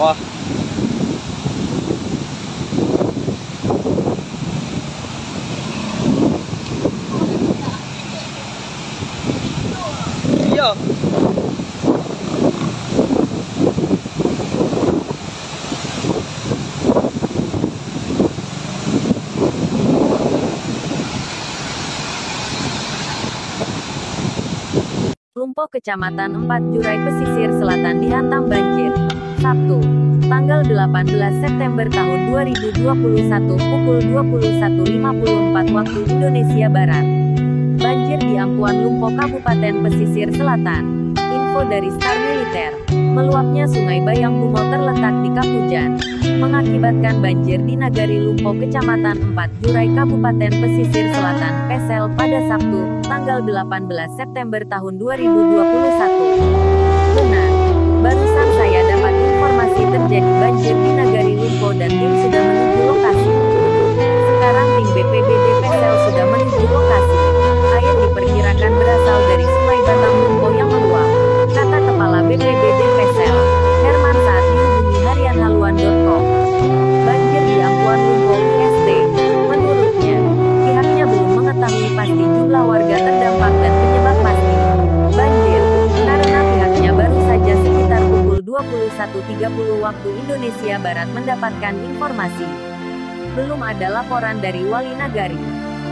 Wah, iya. Lumpo Kecamatan 4 Jurai Pesisir Selatan dihantam banjir. Sabtu, tanggal 18 September tahun 2021 pukul 21.54 waktu Indonesia Barat. Banjir di Ampuan Lumpo Kabupaten Pesisir Selatan. Info dari Star Militer. Meluapnya Sungai Bayang Bungo terletak di Kapujan, mengakibatkan banjir di Nagari Lumpo Kecamatan 4 Jurai Kabupaten Pesisir Selatan, Pesel pada Sabtu, tanggal 18 September tahun 2021. Benar, barusan saya dapat informasi terjadi banjir di Nagari Lumpo dan tim sudah menuju lokasi. Sekarang tim BPBD Pesel sudah menuju lokasi. Air diperkirakan berasal dari Sungai Batang Lumpo yang meluap, kata Kepala BPBD Pesel, Herman saat dihubungi harianhaluan.com. Banjir di Ampuan Lumpo IST. Menurutnya, pihaknya belum mengetahui pasti jumlah warga terdampak dan penyebab pasti banjir, karena pihaknya baru saja sekitar pukul 21.30 waktu Indonesia Barat mendapatkan informasi. Belum ada laporan dari Wali Nagari.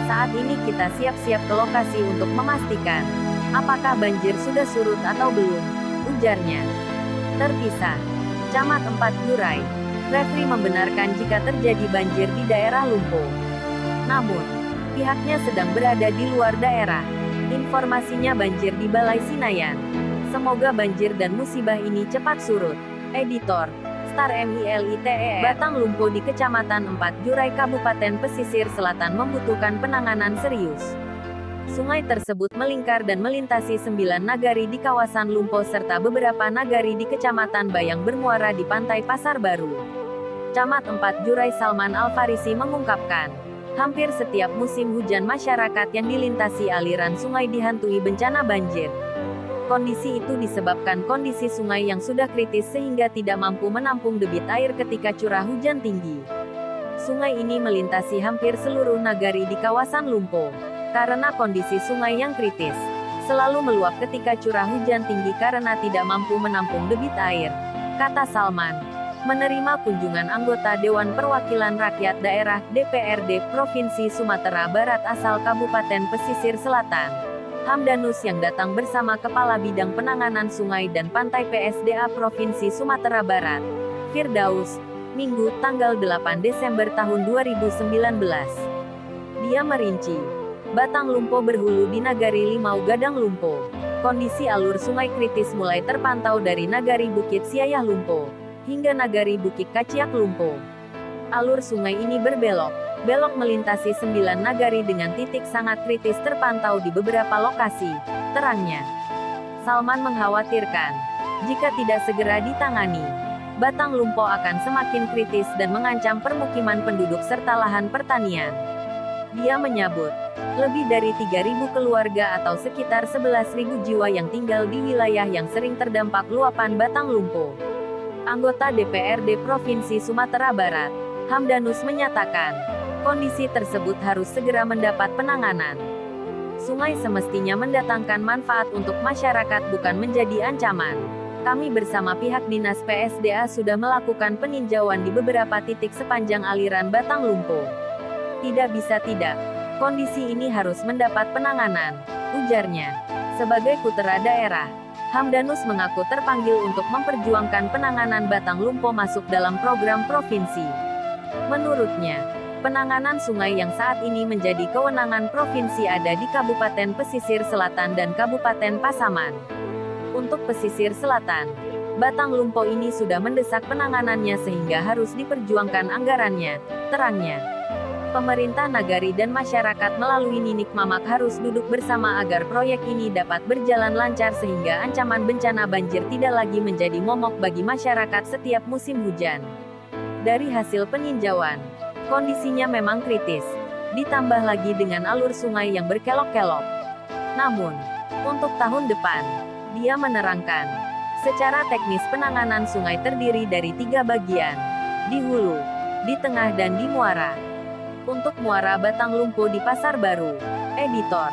Saat ini kita siap-siap ke lokasi untuk memastikan apakah banjir sudah surut atau belum, ujarnya. Terpisah. Camat 4 Jurai. Refri membenarkan jika terjadi banjir di daerah Lumpo. Namun, pihaknya sedang berada di luar daerah. Informasinya banjir di Balai Sinayan. Semoga banjir dan musibah ini cepat surut. Editor Star MILITER. Batang Lumpo di Kecamatan 4 Jurai Kabupaten Pesisir Selatan membutuhkan penanganan serius. Sungai tersebut melingkar dan melintasi 9 nagari di kawasan Lumpo serta beberapa nagari di Kecamatan Bayang bermuara di pantai Pasar Baru. Camat 4 Jurai Salman Al-Farisi mengungkapkan, hampir setiap musim hujan masyarakat yang dilintasi aliran sungai dihantui bencana banjir. Kondisi itu disebabkan kondisi sungai yang sudah kritis sehingga tidak mampu menampung debit air ketika curah hujan tinggi. Sungai ini melintasi hampir seluruh nagari di kawasan Lumpo. Karena kondisi sungai yang kritis, selalu meluap ketika curah hujan tinggi karena tidak mampu menampung debit air, kata Salman. Menerima kunjungan anggota Dewan Perwakilan Rakyat Daerah DPRD Provinsi Sumatera Barat asal Kabupaten Pesisir Selatan, Hamdanus yang datang bersama Kepala Bidang Penanganan Sungai dan Pantai PSDA Provinsi Sumatera Barat, Firdaus, Minggu, tanggal 8 Desember tahun 2019. Dia merinci, Batang Lumpo berhulu di Nagari Limau Gadang Lumpo. Kondisi alur sungai kritis mulai terpantau dari Nagari Bukit Siayah Lumpo hingga Nagari Bukit Kaciak Lumpo. Alur sungai ini belok melintasi 9 nagari dengan titik sangat kritis terpantau di beberapa lokasi, terangnya. Salman mengkhawatirkan, jika tidak segera ditangani, Batang Lumpo akan semakin kritis dan mengancam permukiman penduduk serta lahan pertanian. Dia menyebut, lebih dari 3.000 keluarga atau sekitar 11.000 jiwa yang tinggal di wilayah yang sering terdampak luapan Batang Lumpo. Anggota DPRD Provinsi Sumatera Barat, Hamdanus menyatakan, kondisi tersebut harus segera mendapat penanganan. Sungai semestinya mendatangkan manfaat untuk masyarakat bukan menjadi ancaman. Kami bersama pihak Dinas PSDA sudah melakukan peninjauan di beberapa titik sepanjang aliran Batang Lumpo. Tidak bisa tidak, kondisi ini harus mendapat penanganan, ujarnya. Sebagai putra daerah, Hamdanus mengaku terpanggil untuk memperjuangkan penanganan Batang Lumpo masuk dalam program provinsi. Menurutnya, penanganan sungai yang saat ini menjadi kewenangan provinsi ada di Kabupaten Pesisir Selatan dan Kabupaten Pasaman. Untuk Pesisir Selatan, Batang Lumpo ini sudah mendesak penanganannya sehingga harus diperjuangkan anggarannya, terangnya. Pemerintah nagari dan masyarakat melalui Ninik Mamak harus duduk bersama agar proyek ini dapat berjalan lancar sehingga ancaman bencana banjir tidak lagi menjadi momok bagi masyarakat setiap musim hujan. Dari hasil peninjauan, kondisinya memang kritis, ditambah lagi dengan alur sungai yang berkelok-kelok. Namun, untuk tahun depan, dia menerangkan, Secara teknis penanganan sungai terdiri dari 3 bagian. Di hulu, di tengah dan di muara. Untuk muara Batang Lumpu di Pasar Baru. Editor.